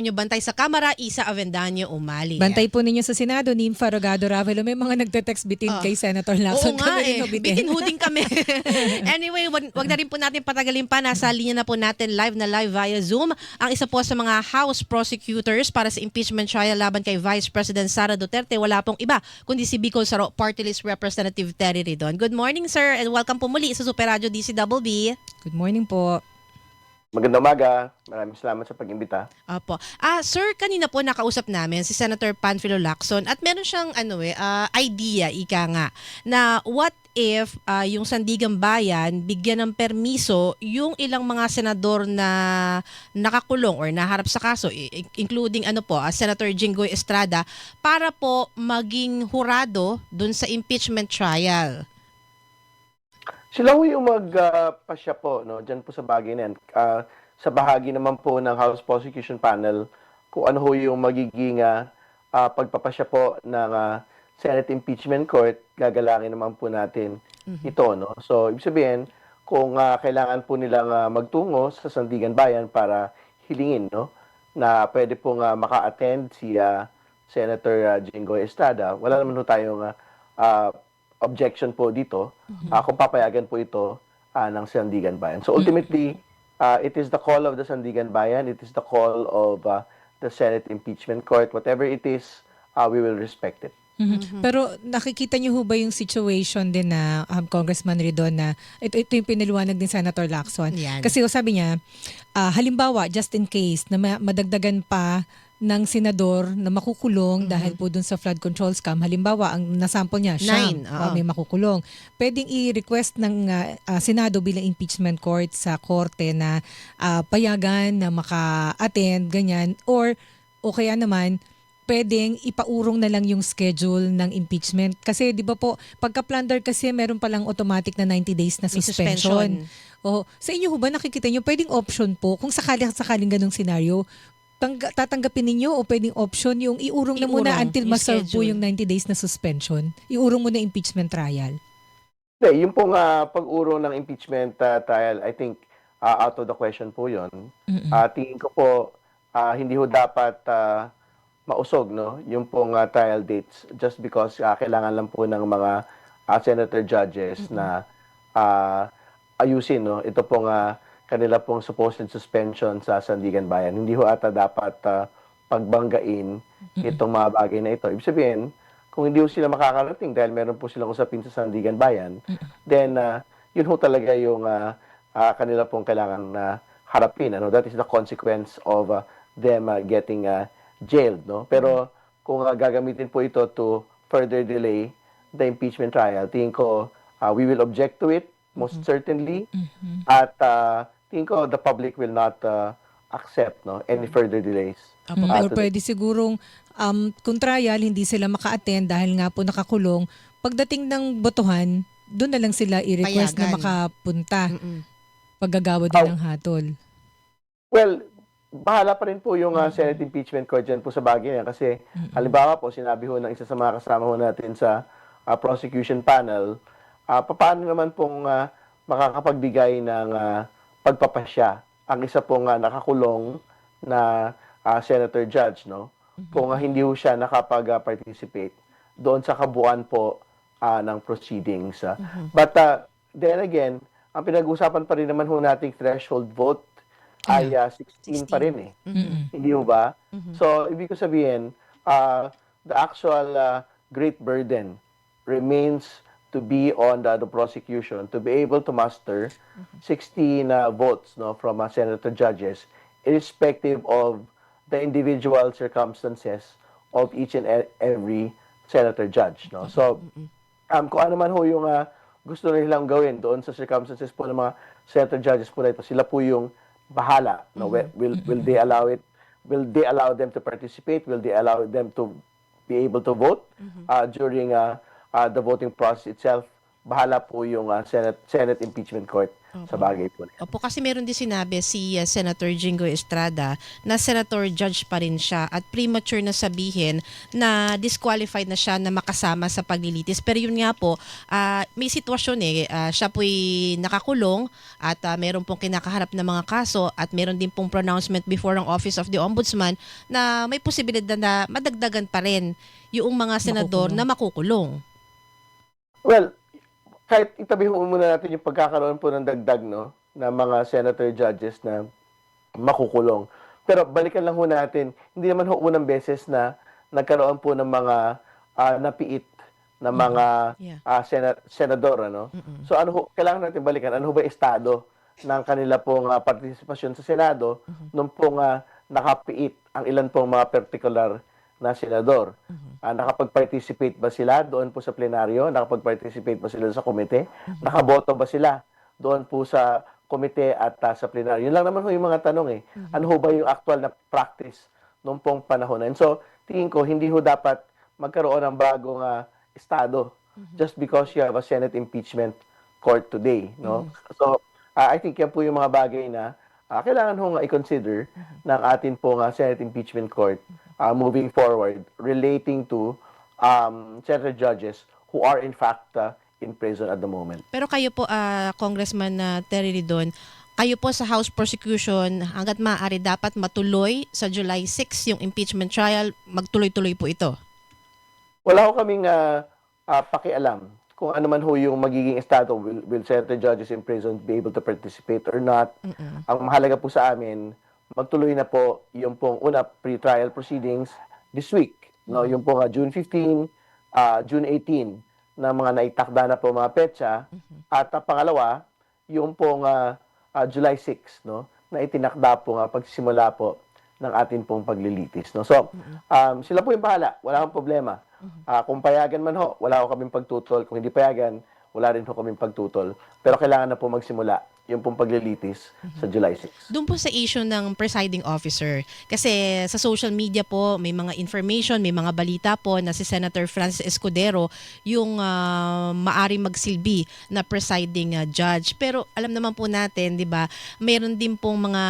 Nyo bantay sa Kamara, Isa Avendaño Umali. Bantay po ninyo sa Senado, Nympha Rogado Ravelo. May mga nagte-text bitin kay Senator Lacson. Oo nga bitin ho din kami. Anyway, wag na rin po natin patagalin pa. Nasa linya na po natin live via Zoom. Ang isa po sa mga House prosecutors para sa impeachment trial laban kay Vice President Sara Duterte, wala pong iba kundi si Bicol Saro Party List Representative Terry Ridon. Good morning, sir, and welcome po muli sa Super Radio DCBB. Good morning po. Magandang umaga. Maraming salamat sa pag-imbita. Opo. Sir, kanina po nakausap namin si Senator Panfilo Lacson at meron siyang idea, ika nga, na what if yung Sandigang Bayan bigyan ng permiso yung ilang mga senador na nakakulong or naharap sa kaso, including Senator Jinggoy Estrada, para po maging hurado dun sa impeachment trial. Sila ho yung magpasya po, no, dyan po sa bagay na yan. Sa bahagi naman po ng House Prosecution Panel, kung ano ho yung magiging pagpapasya po ng Senate Impeachment Court, gagalangin naman po natin ito. No? So, ibig sabihin, kung kailangan po nilang magtungo sa Sandigan Bayan para hilingin, no, na pwede pong maka-attend si Senator Jinggoy Estrada, wala naman ho tayong objection po dito kung papayagan po ito ng Sandigan Bayan. So ultimately, it is the call of the Sandigan Bayan, it is the call of the Senate Impeachment Court. Whatever it is, we will respect it. Pero nakikita niyo ho ba yung situation din na Congressman Ridon na ito yung pinaliwanag din Senator Lacson? Yan. Kasi sabi niya, halimbawa, just in case na madagdagan pa ng senador na makukulong dahil po dun sa flood control scam. Halimbawa, ang nasample niya, siyam, may makukulong. Pwedeng i-request ng Senado bilang impeachment court sa korte na payagan na maka-attend, ganyan. Or, o kaya naman, pwedeng ipaurong na lang yung schedule ng impeachment. Kasi di ba po, pagka-plunder kasi meron palang automatic na 90 days na suspension. O, sa inyo ho ba nakikita nyo, pwedeng option po, kung sakaling ganung scenario, tatanggapin ninyo o pwedeng option yung iurong na muna until ma-serve po yung 90 days na suspension? Iurong muna impeachment trial? Yung pong pag-urong ng impeachment trial, I think out of the question po yun. Tingin ko po, hindi ho dapat mausog, no? Yung pong trial dates just because kailangan lang po ng mga senator judges na ayusin, no? Ito pong kanila pong supposed suspension sa Sandigan Bayan. Hindi ho ata dapat pagbanggain itong mga bagay na ito. Ibig sabihin, kung hindi ho sila makakarating dahil meron po silang usapin sa Sandigan Bayan, then yun ho talaga yung kanila pong kailangan harapin. Ano? That is the consequence of them getting jailed. No? Pero kung gagamitin po ito to further delay the impeachment trial, tingin ko we will object to it, most certainly. At tingin ko the public will not accept any further delays. Or pwede sigurong kung trial, hindi sila maka-attend dahil nga po nakakulong. Pagdating ng botohan, doon na lang sila i-request na makapunta. Paggagawa din ng hatol. Well, bahala pa rin po yung Senate Impeachment Court dyan po sa bagay yan. Kasi halimbawa po, sinabi ho ng isa sa mga kasama ho natin sa prosecution panel, paano naman pong makakapagbigay ng pagpapasya ang isa pong nakakulong na senator judge, no? Kung hindi ho siya nakapag-participate doon sa kabuuan po ng proceedings. But then again, ang pinag-usapan pa rin naman ho nating threshold vote ay 16 pa rin eh. Hindi ho ba? So, ibig ko sabihin, the actual great burden remains to be on the prosecution to be able to muster 16 votes from senator judges irrespective of the individual circumstances of each and every senator judge. No? So, kung ano man ho yung gusto nilang gawin doon sa circumstances po ng mga senator judges po na ito, sila po yung bahala. No? Will they allow it? Will they allow them to participate? Will they allow them to be able to vote during the voting process itself? Bahala po yung Senate Impeachment Court sa bagay po na yan. Opo, kasi meron din sinabi si Senator Jingo Estrada na senator judge pa rin siya at premature na sabihin na disqualified na siya na makasama sa paglilitis. Pero yun nga po, may sitwasyon siya po'y nakakulong at meron pong kinakaharap na mga kaso at meron din pong pronouncement before ng Office of the Ombudsman na may posibilidad na madagdagan pa rin yung mga senador na makukulong. Well, kahit itabi ho muna natin yung pagkakaroon po ng dagdag, no, na mga senator judges na makukulong. Pero balikan lang ho natin, hindi naman ho unang beses na nagkaroon po ng mga napiit na mga senador, ano. So ano ho, kailangan natin balikan, ano ho ba yung estado ng kanila pong partisipasyon sa Senado nung pong nakapiit ang ilan pong mga particular na senador. Nakapag-participate ba sila doon po sa plenaryo? Nakapag-participate ba sila sa komite? Nakaboto ba sila doon po sa komite at sa plenaryo? Yun lang naman ho yung mga tanong eh. Ano ho ba yung actual na practice noong pong panahon? And so, tingin ko, hindi ho dapat magkaroon ng bagong estado just because you have a Senate impeachment court today. No? So, I think yan po yung mga bagay na kailangan ho nga i-consider ng atin pong Senate impeachment court moving forward relating to senator judges who are in fact in prison at the moment. Pero kayo po, Congressman Terry Ridon, kayo po sa House Prosecution, hanggat maaari dapat matuloy sa July 6 yung impeachment trial, magtuloy-tuloy po ito? Wala ko kaming pakialam kung ano man ho yung magiging estado. Will senator judges in prison be able to participate or not? Ang mahalaga po sa amin, magtuloy na po yung pong una pre-trial proceedings this week. No, yung pong June 15, June 18 na mga naitakda na po mga petsa at pangalawa yung pong July 6, no, na itinakda po pagsisimula po ng atin pong paglilitis, no. So sila po yung bahala, wala akong problema. Kung payagan man ho, wala ko kaming pagtutol. Kung hindi payagan, wala rin ho kaming pagtutol. Pero kailangan na po magsimula yung pong paglilitis sa July 6. Doon po sa issue ng presiding officer, kasi sa social media po may mga information, may mga balita po na si Senator Francis Escudero yung maaring magsilbi na presiding judge. Pero alam naman po natin, 'di ba, mayroon din pong mga,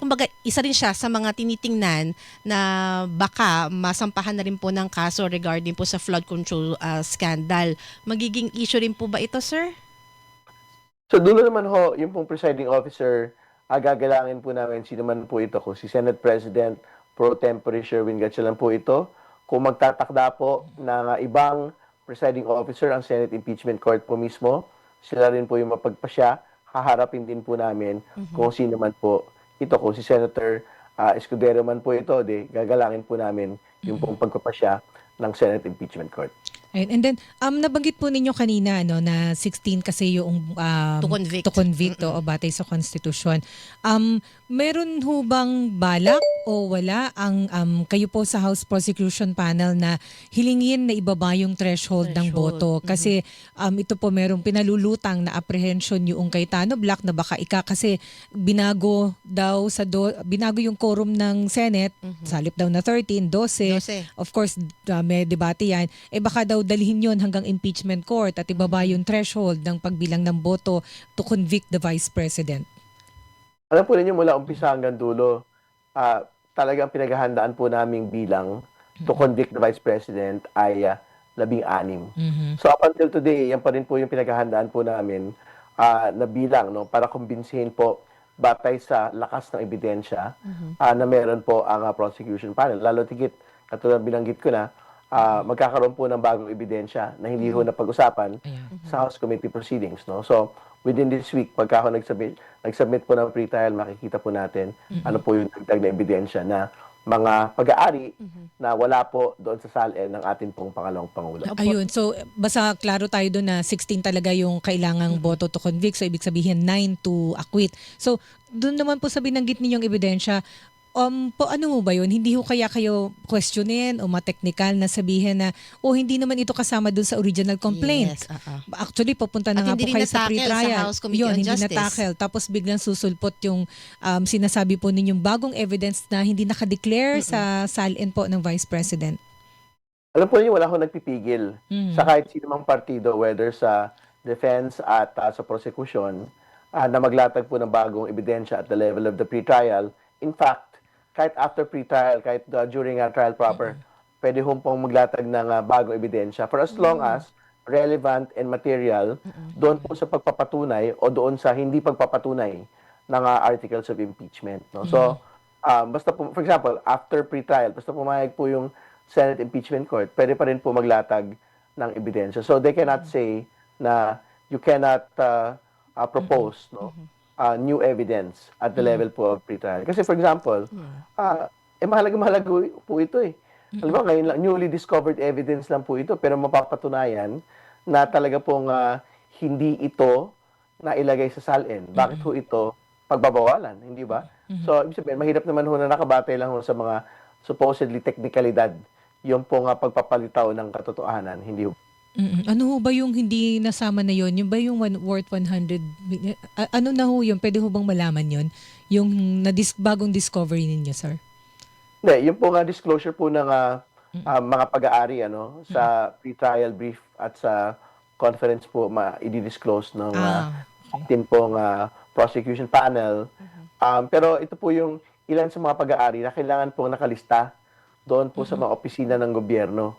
kumbaga isa rin siya sa mga tinitingnan na baka masampahan na rin po ng kaso regarding po sa flood control scandal. Magiging issue rin po ba ito, sir? So dulo naman ho, yung pong presiding officer, gagalangin po namin sino man po ito. Kung si Senate President Pro Tempore Sherwin Gatchalian po ito, kung magtatakda po ng ibang presiding officer ang Senate Impeachment Court po mismo, sila rin po yung mapagpasya, haharapin din po namin kung sino man po ito. Kung si Senator Escudero man po ito, gagalangin po namin yung pong pagpapasya ng Senate Impeachment Court. And then, nabanggit po ninyo kanina na 16 kasi yung To convict. O batay sa konstitusyon. Meron ho bang balak o wala ang kayo po sa House Prosecution Panel na hilingin na ibaba yung threshold ng boto? Kasi ito po merong pinalulutang na apprehension yung Cayetano Black na baka kasi binago daw binago yung quorum ng Senate, sa halip daw na 13, 12. Of course, may debate yan. Baka daw dalhin yon hanggang impeachment court at ibaba yung threshold ng pagbilang ng boto to convict the Vice President. Alam po ninyo, mula umpisa hanggang dulo, talagang pinaghahandaan po naming bilang to convict the Vice President ay 16. So up until today, yan pa rin po yung pinaghahandaan po namin na bilang, no, para kumbinsihin po batay sa lakas ng ebidensya na meron po ang prosecution panel. Lalo tigit, katulad binanggit ko na, magkakaroon po ng bagong ebidensya na hindi ho napag-usapan sa House Committee proceedings, no. So within this week, pagka ako nag-submit po ng pre-trial, makikita po natin ano po yung dagdag na ebidensya na mga pag-aari na wala po doon sa SALN ng ating pong pangalawang Pangulo. Ayun, so basta klaro tayo doon na 16 talaga yung kailangang boto to convict, so ibig sabihin 9 to acquit. So doon naman po sa binanggit ninyong ebidensya, ano mo ba yun? Hindi ho kaya kayo questionin o ma-technical na sabihin na hindi naman ito kasama dun sa original complaint. Yes, Actually, papunta na nga po kayo sa pre-trial. Hindi na-tackle. Tapos biglang susulpot yung sinasabi po ninyong bagong evidence na hindi nakadeclare sa SALN po ng Vice President. Alam po niyo, wala akong nagpipigil sa kahit sino mang partido, whether sa defense at sa prosecution, na maglatag po ng bagong ebidensya at the level of the pretrial. In fact, kahit after pretrial, kahit during trial proper, pwede pong maglatag ng bagong ebidensya for as long as relevant and material doon po sa pagpapatunay o doon sa hindi pagpapatunay ng articles of impeachment. No? So, basta po, for example, after pre-trial, basta pumayag po yung Senate Impeachment Court, pwede pa rin po maglatag ng ebidensya. So, they cannot say na you cannot propose new evidence at the level po of pre-trial. Kasi for example, mahalaga po ito eh. Alam mo, ngayon lang, newly discovered evidence lang po ito, pero mapapatunayan na talaga pong hindi ito na ilagay sa SALN. Bakit ho ito pagbabawalan, hindi ba? So, ibig sabihin, mahirap naman ho na nakabatay lang ho sa mga supposedly technicalidad yung pong pagpapalitaw ng katotohanan, hindi ho. Ano ho ba yung hindi nasama na yon? Yung ba yung worth 100 million? Ano na ho yun? Pwede ho bang malaman yon? Yung bagong discovery ninyo, sir? Hindi, yung pong disclosure po ng mga pag-aari sa pre-trial brief at sa conference po i-disclose ng ating pong prosecution panel. Pero ito po yung ilan sa mga pag-aari na kailangan pong nakalista doon po sa mga opisina ng gobyerno.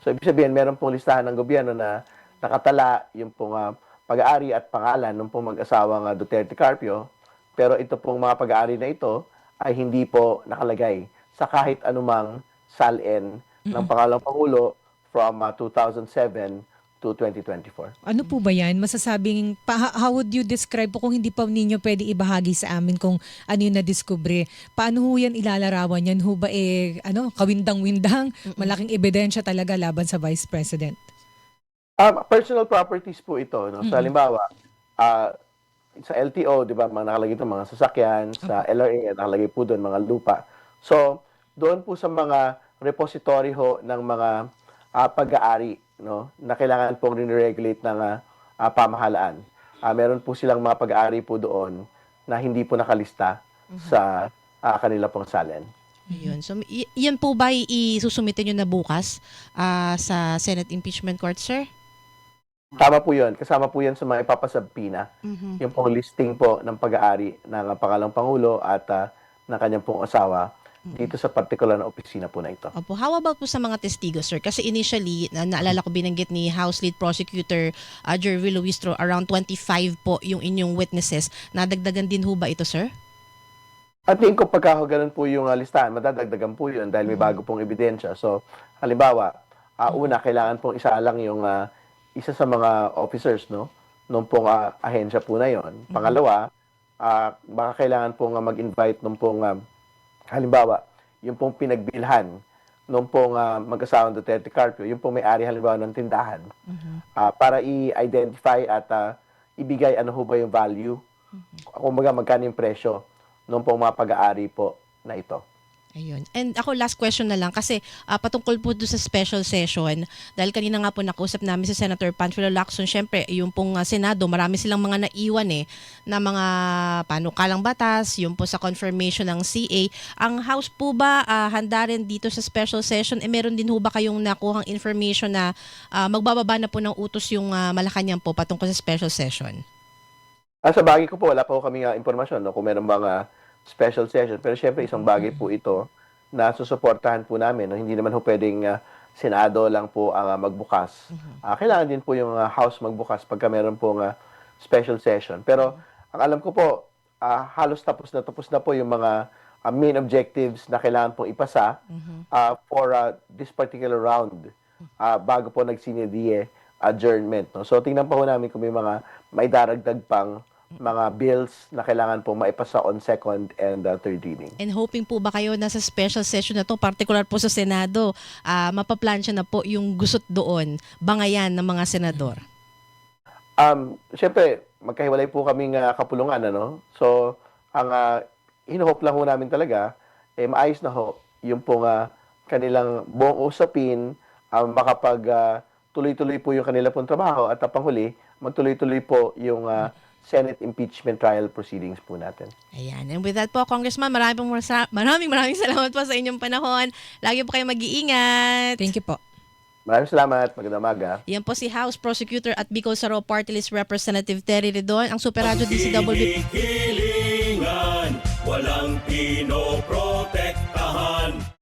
So, ibig sabihin, meron pong listahan ng gobyerno na nakatala yung pong pag-aari at pangalan ng pong mag-asawang Duterte Carpio. Pero ito pong mga pag-aari na ito ay hindi po nakalagay sa kahit anumang SALN ng pangalawang Pangulo from 2007 to 2024. Ano po ba yan? Masasabing, how would you describe po kung hindi pa ninyo pwede ibahagi sa amin kung ano yung nadiskubre? Paano ho yan ilalarawan? Yan ho ba kawindang-windang, malaking ebidensya talaga laban sa Vice President? Personal properties po ito. No? So, halimbawa, sa LTO, di ba, nakalagay ito mga sasakyan, sa LRA, nakalagay po doon mga lupa. So, doon po sa mga repository ho ng mga pag-aari, no, na kailangan pong rin-regulate ng pamahalaan. Meron po silang mga pag-aari po doon na hindi po nakalista sa kanila pong SALN. Ayun. So, yan po ba isusumitin nyo na bukas sa Senate Impeachment Court, sir? Tama po yun. Kasama po yan sa mga ipapasabpina. Yung pong listing po ng pag-aari ng pangalawang Pangulo at ng kanyang pong asawa dito sa particular na opisina po na ito. Opo. How about po sa mga testigos, sir? Kasi initially, naalala ko binanggit ni House Lead Prosecutor Jervy Luistro, around 25 po yung inyong witnesses. Nadagdagan din ho ba ito, sir? At tingin ko pagka ganun po yung listahan, madadagdagan po yun dahil may bago pong ebidensya. So, halimbawa, una, kailangan pong isa lang yung isa sa mga officers, no? Nung pong ahensya po na yon. Pangalawa, baka kailangan pong mag-invite nung pong halimbawa, yung pong pinagbilhan nung pong mag-asawang Duterte Carpio, yung pong may-ari halimbawa ng tindahan, para i-identify at ibigay ano ho ba yung value, kumbaga magkano yung presyo nung pong mga pag-aari po na ito. Ayun. And ako, last question na lang kasi patungkol po doon sa special session, dahil kanina nga po nakausap namin si Senator Panfilo Lacson, syempre yung pong Senado, marami silang mga naiwan na mga panukalang batas, yung po sa confirmation ng CA. Ang House po ba handa rin dito sa special session? Meron din ho ba kayong nakuhang information na magbababa na po ng utos yung Malacanang po patungkol sa special session? Sa bagay ko po, wala pa po kami impormasyon kung meron mga special session. Pero syempre, isang bagay po ito na susuportahan po namin. No? Hindi naman po pwedeng Senado lang po ang magbukas. Kailangan din po yung House magbukas pagka meron pong special session. Pero ang alam ko po, halos tapos na po yung mga main objectives na kailangan pong ipasa for this particular round bago po nag-sine die adjournment. No? So, tingnan pa po namin kung may mga maidaragdag pang mga bills na kailangan po maipasa on second and third reading. And hoping po ba kayo na sa special session na to, particular po sa Senado, mapaplansya na po yung gusot doon, bangayan ng mga senador? Siyempre, magkahiwalay po kaming kapulungan, ano? So, ang hino-hope lang ho namin talaga, maayos na ho yung pong kanilang buong usapin, makapag tuloy-tuloy po yung kanila pong trabaho at panghuli, magtuloy-tuloy po yung Senate impeachment trial proceedings po natin. Ayan. And with that po, Congressman, maraming salamat po sa inyong panahon. Lagi po kayo mag-iingat. Thank you po. Maraming salamat. Magandang umaga. Yan po si House Prosecutor at Bicol Saro Party List Representative Terry Redon, ang Super Radio DCWB. Hilingan, walang pinopro